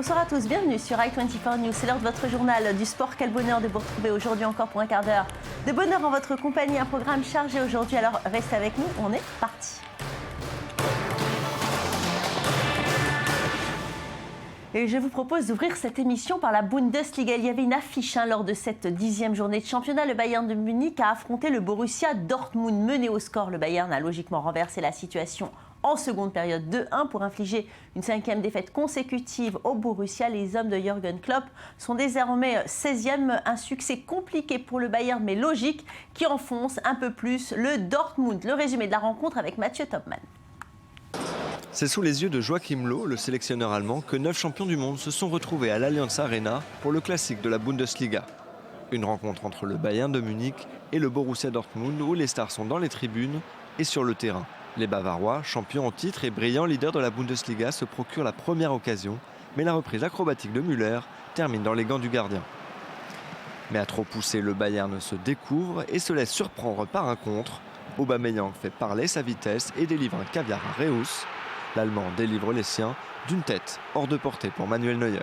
Bonsoir à tous, bienvenue sur i24 News. C'est l'heure de votre journal du sport. Quel bonheur de vous retrouver aujourd'hui encore pour un quart d'heure de bonheur en votre compagnie. Un programme chargé aujourd'hui, alors restez avec nous, on est parti. Et je vous propose d'ouvrir cette émission par la Bundesliga. Il y avait une affiche lors de cette 10e journée de championnat. Le Bayern de Munich a affronté le Borussia Dortmund. Mené au score, le Bayern a logiquement renversé la situation en seconde période 2-1 pour infliger une 5e défaite consécutive au Borussia. Les hommes de Jürgen Klopp sont désormais 16e. Un succès compliqué pour le Bayern, mais logique, qui enfonce un peu plus le Dortmund. Le résumé de la rencontre avec Mathieu Topman. C'est sous les yeux de Joachim Löw, le sélectionneur allemand, que 9 champions du monde se sont retrouvés à l'Allianz Arena pour le classique de la Bundesliga. Une rencontre entre le Bayern de Munich et le Borussia Dortmund où les stars sont dans les tribunes et sur le terrain. Les Bavarois, champions en titre et brillants leaders de la Bundesliga, se procurent la première occasion, mais la reprise acrobatique de Müller termine dans les gants du gardien. Mais à trop pousser, le Bayern se découvre et se laisse surprendre par un contre. Aubameyang fait parler sa vitesse et délivre un caviar à Reus. L'Allemand délivre les siens d'une tête hors de portée pour Manuel Neuer.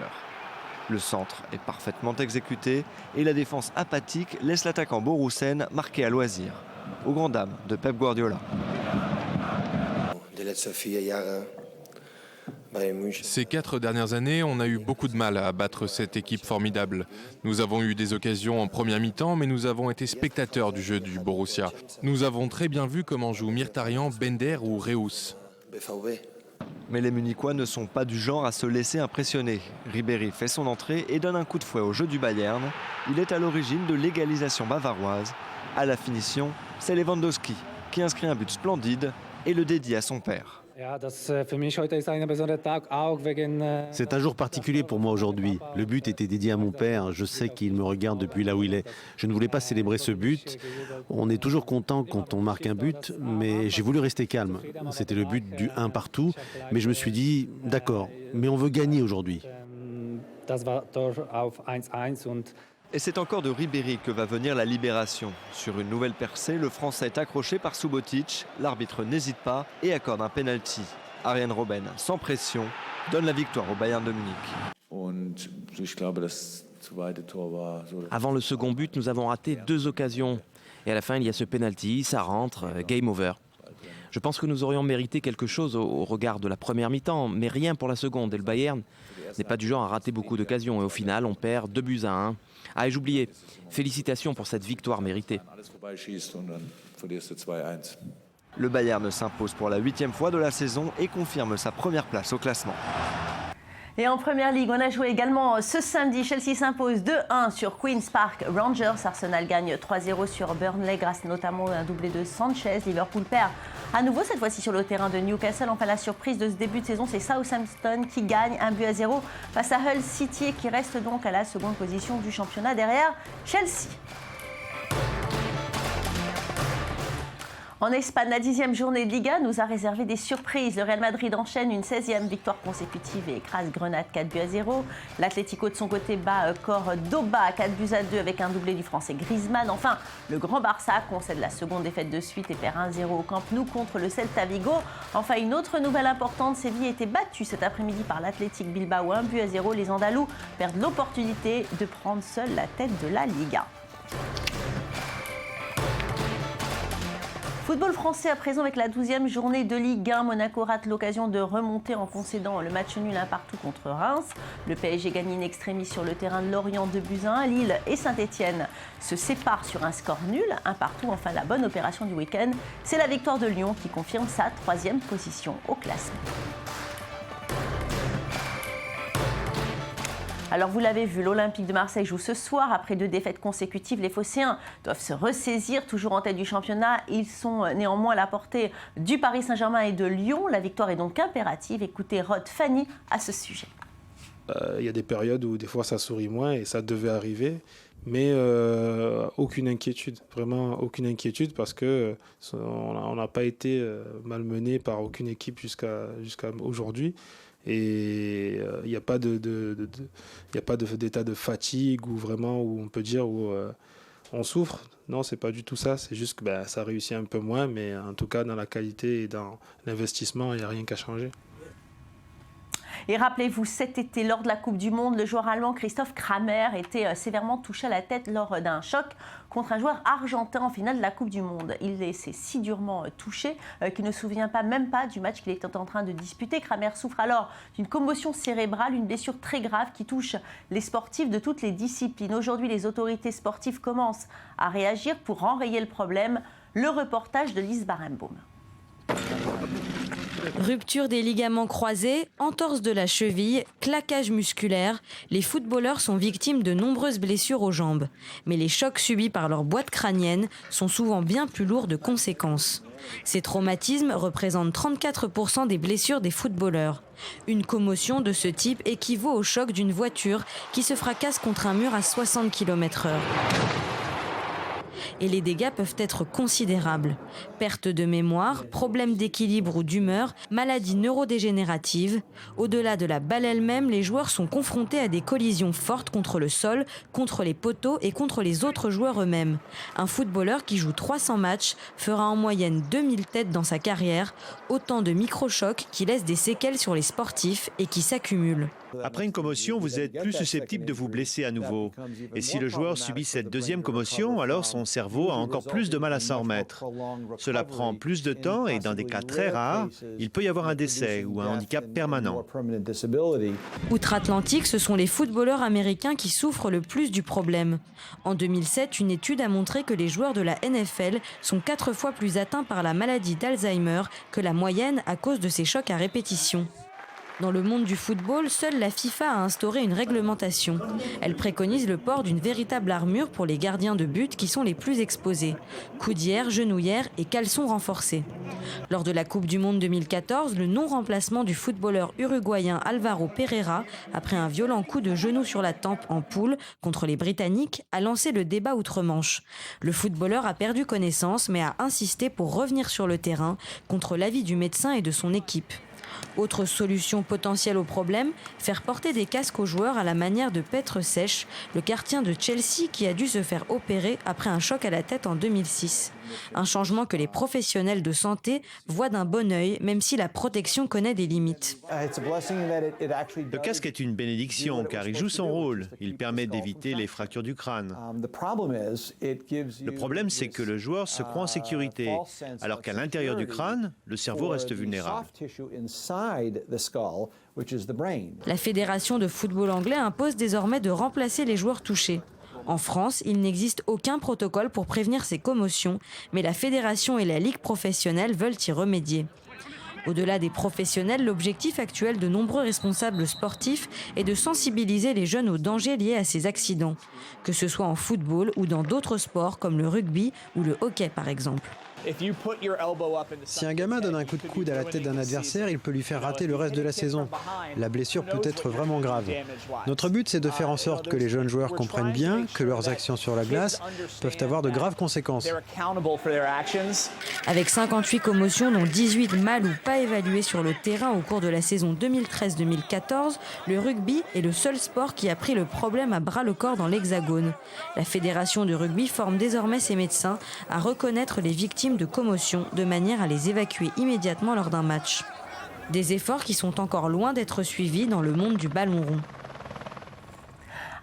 Le centre est parfaitement exécuté et la défense apathique laisse l'attaquant Borussen marquer à loisir, aux grandes dames de Pep Guardiola. Ces 4 dernières années, on a eu beaucoup de mal à battre cette équipe formidable. Nous avons eu des occasions en première mi-temps, mais nous avons été spectateurs du jeu du Borussia. Nous avons très bien vu comment jouent Mkhitaryan, Bender ou Reus. Mais les Munichois ne sont pas du genre à se laisser impressionner. Ribéry fait son entrée et donne un coup de fouet au jeu du Bayern. Il est à l'origine de l'égalisation bavaroise. À la finition, c'est Lewandowski qui inscrit un but splendide et le dédie à son père. C'est un jour particulier pour moi aujourd'hui. Le but était dédié à mon père. Je sais qu'il me regarde depuis là où il est. Je ne voulais pas célébrer ce but. On est toujours content quand on marque un but, mais j'ai voulu rester calme. C'était le but du 1 partout, mais je me suis dit, d'accord, mais on veut gagner aujourd'hui. Et c'est encore de Ribéry que va venir la libération. Sur une nouvelle percée, le Français est accroché par Subotic. L'arbitre n'hésite pas et accorde un penalty. Arjen Robben, sans pression, donne la victoire au Bayern de Munich. Avant le second but, nous avons raté 2 occasions. Et à la fin, il y a ce penalty, ça rentre, game over. Je pense que nous aurions mérité quelque chose au regard de la première mi-temps, mais rien pour la seconde. Et le Bayern n'est pas du genre à rater beaucoup d'occasions. Et au final, on perd 2-1. Ah, et j'oubliais, félicitations pour cette victoire méritée. Le Bayern s'impose pour la 8e fois de la saison et confirme sa première place au classement. Et en Première Ligue, on a joué également ce samedi. Chelsea s'impose 2-1 sur Queen's Park Rangers. Arsenal gagne 3-0 sur Burnley grâce notamment à un doublé de Sanchez. Liverpool perd à nouveau, cette fois-ci sur le terrain de Newcastle. Enfin, la surprise de ce début de saison, c'est Southampton qui gagne 1-0 face à Hull City et qui reste donc à la seconde position du championnat derrière Chelsea. En Espagne, la 10e journée de Liga nous a réservé des surprises. Le Real Madrid enchaîne une 16e victoire consécutive et écrase Grenade 4-0. L'Atlético de son côté bat Cordoba 4-2 avec un doublé du Français Griezmann. Enfin, le Grand Barça concède la seconde défaite de suite et perd 1-0 au Camp Nou contre le Celta Vigo. Enfin, une autre nouvelle importante, Séville a été battue cet après-midi par l'Athletic Bilbao 1-0. Les Andalous perdent l'opportunité de prendre seuls la tête de la Liga. Football français à présent avec la 12e journée de Ligue 1. Monaco rate l'occasion de remonter en concédant le match nul 1 partout contre Reims. Le PSG gagne in extremis sur le terrain de Lorient 2-1. Lille et Saint-Etienne se séparent sur un score nul 1 partout. Enfin, la bonne opération du week-end, c'est la victoire de Lyon qui confirme sa 3e position au classement. Alors vous l'avez vu, l'Olympique de Marseille joue ce soir. Après 2 défaites consécutives, les Phocéens doivent se ressaisir. Toujours en tête du championnat, ils sont néanmoins à la portée du Paris Saint-Germain et de Lyon. La victoire est donc impérative. Écoutez Rod Fanny à ce sujet. Il y a des périodes où des fois ça sourit moins et ça devait arriver. Mais aucune inquiétude, vraiment aucune inquiétude parce qu'on n'a pas été malmené par aucune équipe jusqu'à aujourd'hui. Et il n'y a pas d'état de fatigue ou vraiment où on peut dire où on souffre. Non, c'est pas du tout ça. C'est juste que ça réussit un peu moins, mais en tout cas dans la qualité et dans l'investissement, il n'y a rien qu'à changer. Et rappelez-vous, cet été, lors de la Coupe du Monde, le joueur allemand Christoph Kramer était sévèrement touché à la tête lors d'un choc contre un joueur argentin en finale de la Coupe du Monde. Il s'est si durement touché qu'il ne se souvient même pas du match qu'il était en train de disputer. Kramer souffre alors d'une commotion cérébrale, une blessure très grave qui touche les sportifs de toutes les disciplines. Aujourd'hui, les autorités sportives commencent à réagir pour enrayer le problème. Le reportage de Lise Barenbaum. Rupture des ligaments croisés, entorse de la cheville, claquage musculaire, les footballeurs sont victimes de nombreuses blessures aux jambes. Mais les chocs subis par leur boîte crânienne sont souvent bien plus lourds de conséquences. Ces traumatismes représentent 34% des blessures des footballeurs. Une commotion de ce type équivaut au choc d'une voiture qui se fracasse contre un mur à 60 km/h. Et les dégâts peuvent être considérables. Perte de mémoire, problèmes d'équilibre ou d'humeur, maladies neurodégénératives. Au-delà de la balle elle-même, les joueurs sont confrontés à des collisions fortes contre le sol, contre les poteaux et contre les autres joueurs eux-mêmes. Un footballeur qui joue 300 matchs fera en moyenne 2000 têtes dans sa carrière, autant de microchocs qui laissent des séquelles sur les sportifs et qui s'accumulent. Après une commotion, vous êtes plus susceptible de vous blesser à nouveau. Et si le joueur subit cette deuxième commotion, alors son cerveau a encore plus de mal à s'en remettre. Cela prend plus de temps et dans des cas très rares, il peut y avoir un décès ou un handicap permanent. Outre-Atlantique, ce sont les footballeurs américains qui souffrent le plus du problème. En 2007, une étude a montré que les joueurs de la NFL sont 4 fois plus atteints par la maladie d'Alzheimer que la moyenne à cause de ces chocs à répétition. Dans le monde du football, seule la FIFA a instauré une réglementation. Elle préconise le port d'une véritable armure pour les gardiens de but qui sont les plus exposés. Coudières, genouillères et caleçons renforcés. Lors de la Coupe du Monde 2014, le non-remplacement du footballeur uruguayen Álvaro Pereira, après un violent coup de genou sur la tempe en poule contre les Britanniques, a lancé le débat outre-Manche. Le footballeur a perdu connaissance mais a insisté pour revenir sur le terrain contre l'avis du médecin et de son équipe. Autre solution potentielle au problème, faire porter des casques aux joueurs à la manière de Petr Cech, le gardien de Chelsea qui a dû se faire opérer après un choc à la tête en 2006. Un changement que les professionnels de santé voient d'un bon œil, même si la protection connaît des limites. Le casque est une bénédiction car il joue son rôle. Il permet d'éviter les fractures du crâne. Le problème, c'est que le joueur se croit en sécurité, alors qu'à l'intérieur du crâne, le cerveau reste vulnérable. La Fédération de football anglais impose désormais de remplacer les joueurs touchés. En France, il n'existe aucun protocole pour prévenir ces commotions, mais la fédération et la ligue professionnelle veulent y remédier. Au-delà des professionnels, l'objectif actuel de nombreux responsables sportifs est de sensibiliser les jeunes aux dangers liés à ces accidents, que ce soit en football ou dans d'autres sports comme le rugby ou le hockey par exemple. Si un gamin donne un coup de coude à la tête d'un adversaire, il peut lui faire rater le reste de la saison. La blessure peut être vraiment grave. Notre but, c'est de faire en sorte que les jeunes joueurs comprennent bien que leurs actions sur la glace peuvent avoir de graves conséquences. Avec 58 commotions, dont 18 mal ou pas évaluées sur le terrain au cours de la saison 2013-2014, le rugby est le seul sport qui a pris le problème à bras-le-corps dans l'Hexagone. La fédération de rugby forme désormais ses médecins à reconnaître les victimes de commotion de manière à les évacuer immédiatement lors d'un match. Des efforts qui sont encore loin d'être suivis dans le monde du ballon rond.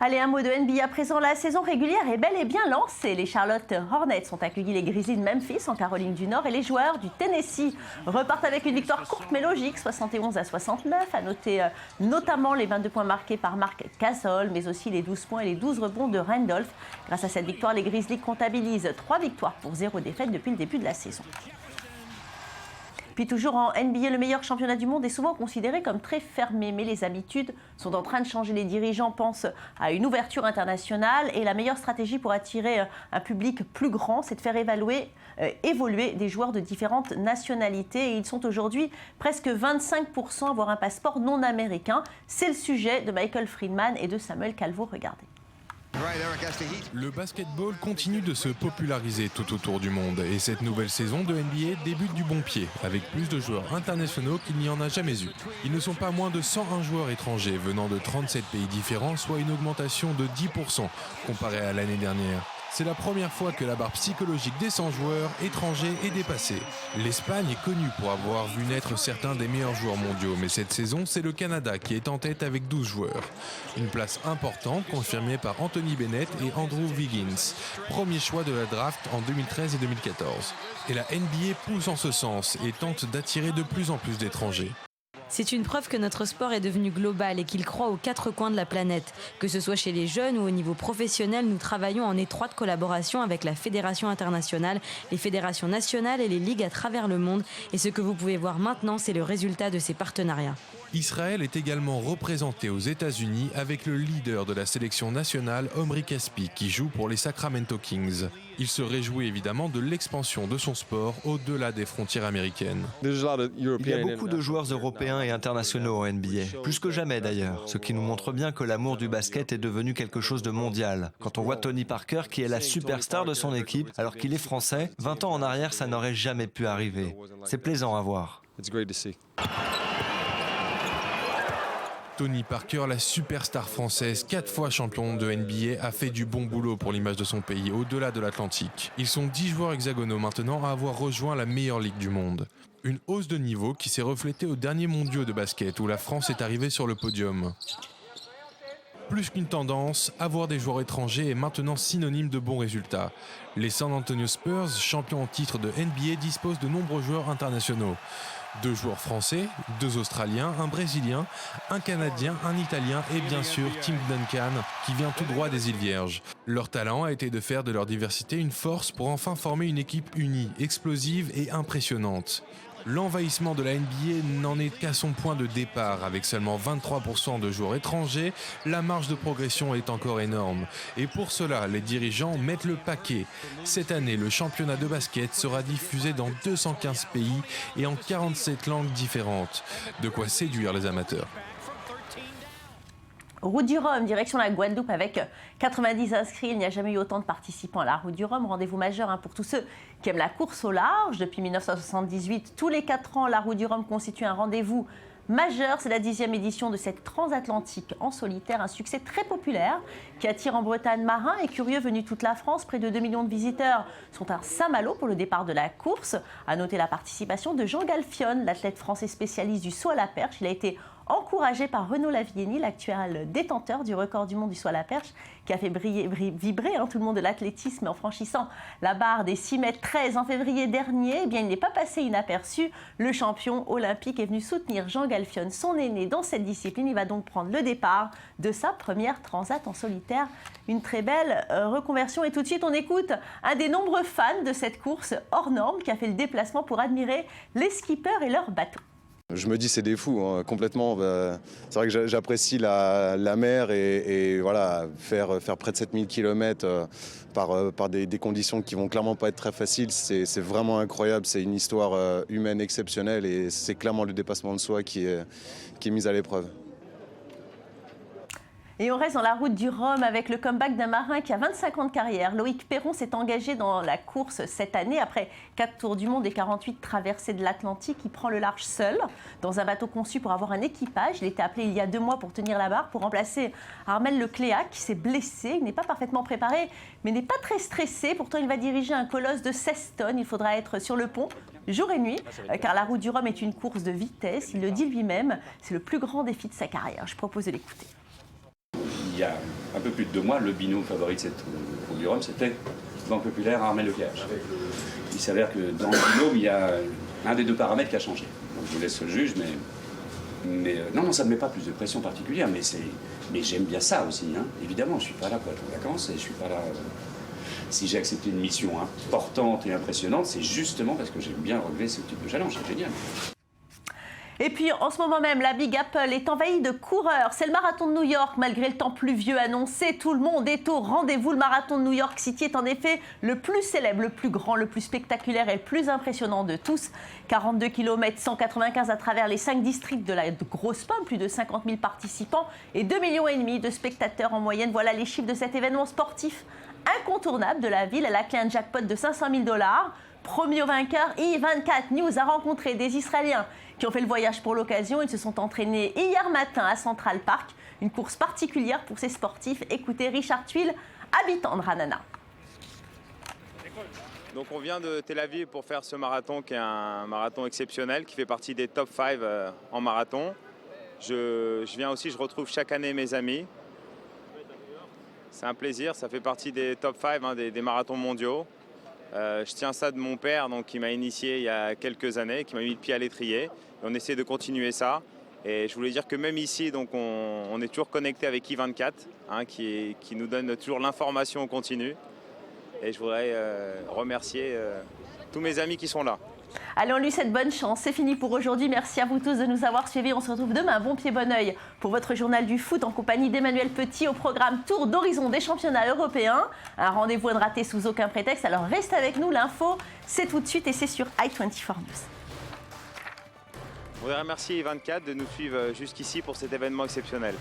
Allez, un mot de NBA à présent. La saison régulière est bel et bien lancée. Les Charlotte Hornets ont accueilli les Grizzlies de Memphis en Caroline du Nord et les joueurs du Tennessee repartent avec une victoire courte mais logique, 71-69. À noter notamment les 22 points marqués par Marc Gasol, mais aussi les 12 points et les 12 rebonds de Randolph. Grâce à cette victoire, les Grizzlies comptabilisent 3 victoires pour 0 défaite depuis le début de la saison. Puis toujours en NBA, le meilleur championnat du monde est souvent considéré comme très fermé, mais les habitudes sont en train de changer. Les dirigeants pensent à une ouverture internationale et la meilleure stratégie pour attirer un public plus grand, c'est de faire évoluer des joueurs de différentes nationalités. Et ils sont aujourd'hui presque 25% à avoir un passeport non américain. C'est le sujet de Michael Friedman et de Samuel Calvo. Regardez. Le basketball continue de se populariser tout autour du monde et cette nouvelle saison de NBA débute du bon pied avec plus de joueurs internationaux qu'il n'y en a jamais eu. Ils ne sont pas moins de 101 joueurs étrangers venant de 37 pays différents, soit une augmentation de 10% comparé à l'année dernière. C'est la première fois que la barre psychologique des 100 joueurs étrangers est dépassée. L'Espagne est connue pour avoir vu naître certains des meilleurs joueurs mondiaux, mais cette saison, c'est le Canada qui est en tête avec 12 joueurs. Une place importante confirmée par Anthony Bennett et Andrew Wiggins, premier choix de la draft en 2013 et 2014. Et la NBA pousse en ce sens et tente d'attirer de plus en plus d'étrangers. C'est une preuve que notre sport est devenu global et qu'il croît aux quatre coins de la planète. Que ce soit chez les jeunes ou au niveau professionnel, nous travaillons en étroite collaboration avec la Fédération internationale, les fédérations nationales et les ligues à travers le monde. Et ce que vous pouvez voir maintenant, c'est le résultat de ces partenariats. Israël est également représenté aux États-Unis avec le leader de la sélection nationale, Omri Caspi, qui joue pour les Sacramento Kings. Il se réjouit évidemment de l'expansion de son sport au-delà des frontières américaines. Il y a beaucoup de joueurs européens et internationaux en NBA, plus que jamais d'ailleurs, ce qui nous montre bien que l'amour du basket est devenu quelque chose de mondial. Quand on voit Tony Parker qui est la superstar de son équipe alors qu'il est français, 20 ans en arrière ça n'aurait jamais pu arriver. C'est plaisant à voir. Tony Parker, la superstar française, 4 fois champion de NBA, a fait du bon boulot pour l'image de son pays au-delà de l'Atlantique. Ils sont 10 joueurs hexagonaux maintenant à avoir rejoint la meilleure ligue du monde. Une hausse de niveau qui s'est reflétée aux derniers mondiaux de basket où la France est arrivée sur le podium. Plus qu'une tendance, avoir des joueurs étrangers est maintenant synonyme de bons résultats. Les San Antonio Spurs, champions en titre de NBA, disposent de nombreux joueurs internationaux. 2 joueurs français, 2 Australiens, un Brésilien, un Canadien, un Italien et bien sûr Tim Duncan qui vient tout droit des îles Vierges. Leur talent a été de faire de leur diversité une force pour enfin former une équipe unie, explosive et impressionnante. L'envahissement de la NBA n'en est qu'à son point de départ. Avec seulement 23% de joueurs étrangers, la marge de progression est encore énorme. Et pour cela, les dirigeants mettent le paquet. Cette année, le championnat de basket sera diffusé dans 215 pays et en 47 langues différentes. De quoi séduire les amateurs. Route du Rhum, direction la Guadeloupe avec 90 inscrits. Il n'y a jamais eu autant de participants à la Route du Rhum. Rendez-vous majeur pour tous ceux qui aiment la course au large. Depuis 1978, tous les 4 ans, la Route du Rhum constitue un rendez-vous majeur. C'est la 10e édition de cette transatlantique en solitaire. Un succès très populaire qui attire en Bretagne marins et curieux venus de toute la France. Près de 2 millions de visiteurs sont à Saint-Malo pour le départ de la course. À noter la participation de Jean Galfionne, l'athlète français spécialiste du saut à la perche. Il a été encouragé par Renaud Lavieni, l'actuel détenteur du record du monde du saut à la perche, qui a fait vibrer tout le monde de l'athlétisme en franchissant la barre des 6,13 m en février dernier. Eh bien, il n'est pas passé inaperçu. Le champion olympique est venu soutenir Jean Galfionne, son aîné, dans cette discipline. Il va donc prendre le départ de sa première transat en solitaire. Une très belle reconversion. Et tout de suite, on écoute un des nombreux fans de cette course hors norme qui a fait le déplacement pour admirer les skippers et leurs bateaux. Je me dis c'est des fous, complètement. C'est vrai que j'apprécie la mer et voilà, faire près de 7000 km par des conditions qui vont clairement pas être très faciles, c'est vraiment incroyable. C'est une histoire humaine exceptionnelle et c'est clairement le dépassement de soi qui est mis à l'épreuve. Et on reste dans la Route du Rhum avec le comeback d'un marin qui a 25 ans de carrière. Loïc Perron s'est engagé dans la course cette année. Après 4 tours du monde et 48 traversées de l'Atlantique, il prend le large seul dans un bateau conçu pour avoir un équipage. Il était appelé il y a 2 mois pour tenir la barre, pour remplacer Armel Lecléac qui s'est blessé. Il n'est pas parfaitement préparé, mais n'est pas très stressé. Pourtant, il va diriger un colosse de 16 tonnes. Il faudra être sur le pont jour et nuit, car la Route du Rhum est une course de vitesse. Il le dit lui-même, c'est le plus grand défi de sa carrière. Je propose de l'écouter. Il y a un peu plus de 2 mois, le binôme favori de cette Route du Rhum, c'était Banque Populaire, Armel Lecléac. Il s'avère que dans le binôme, il y a un des 2 paramètres qui a changé. Donc je vous laisse le juge, mais non, ça ne met pas plus de pression particulière, mais j'aime bien ça aussi, hein. Évidemment, je ne suis pas là pour être en vacances et je ne suis pas là... Si j'ai accepté une mission importante et impressionnante, c'est justement parce que j'aime bien relever ce type de challenge, c'est génial. Et puis, en ce moment même, la Big Apple est envahie de coureurs. C'est le marathon de New York. Malgré le temps pluvieux annoncé, tout le monde est au rendez-vous. Le marathon de New York City est en effet le plus célèbre, le plus grand, le plus spectaculaire et le plus impressionnant de tous. 42 km, 195 à travers les 5 districts de la grosse pomme, plus de 50 000 participants et 2,5 millions de spectateurs en moyenne. Voilà les chiffres de cet événement sportif incontournable de la ville. Elle a clé un jackpot de $500 000. Premier vainqueur, i24 News a rencontré des Israéliens qui ont fait le voyage pour l'occasion. Ils se sont entraînés hier matin à Central Park. Une course particulière pour ces sportifs. Écoutez Richard Tuile, habitant de Ranana. Donc on vient de Tel Aviv pour faire ce marathon qui est un marathon exceptionnel, qui fait partie des top 5 en marathon. Je viens aussi, je retrouve chaque année mes amis. C'est un plaisir, ça fait partie des top 5 des marathons mondiaux. Je tiens ça de mon père donc, qui m'a initié il y a quelques années, qui m'a mis le pied à l'étrier. Et on essaie de continuer ça. Et je voulais dire que même ici, donc, on est toujours connecté avec I24, qui nous donne toujours l'information en continu. Et je voudrais remercier tous mes amis qui sont là. Allez, on lui souhaite bonne chance. C'est fini pour aujourd'hui. Merci à vous tous de nous avoir suivis. On se retrouve demain, bon pied, bon oeil, pour votre journal du foot en compagnie d'Emmanuel Petit au programme Tour d'horizon des championnats européens. Un rendez-vous à ne rater sous aucun prétexte. Alors reste avec nous. L'info, c'est tout de suite et c'est sur i24 News. Je voudrais remercier I24 de nous suivre jusqu'ici pour cet événement exceptionnel.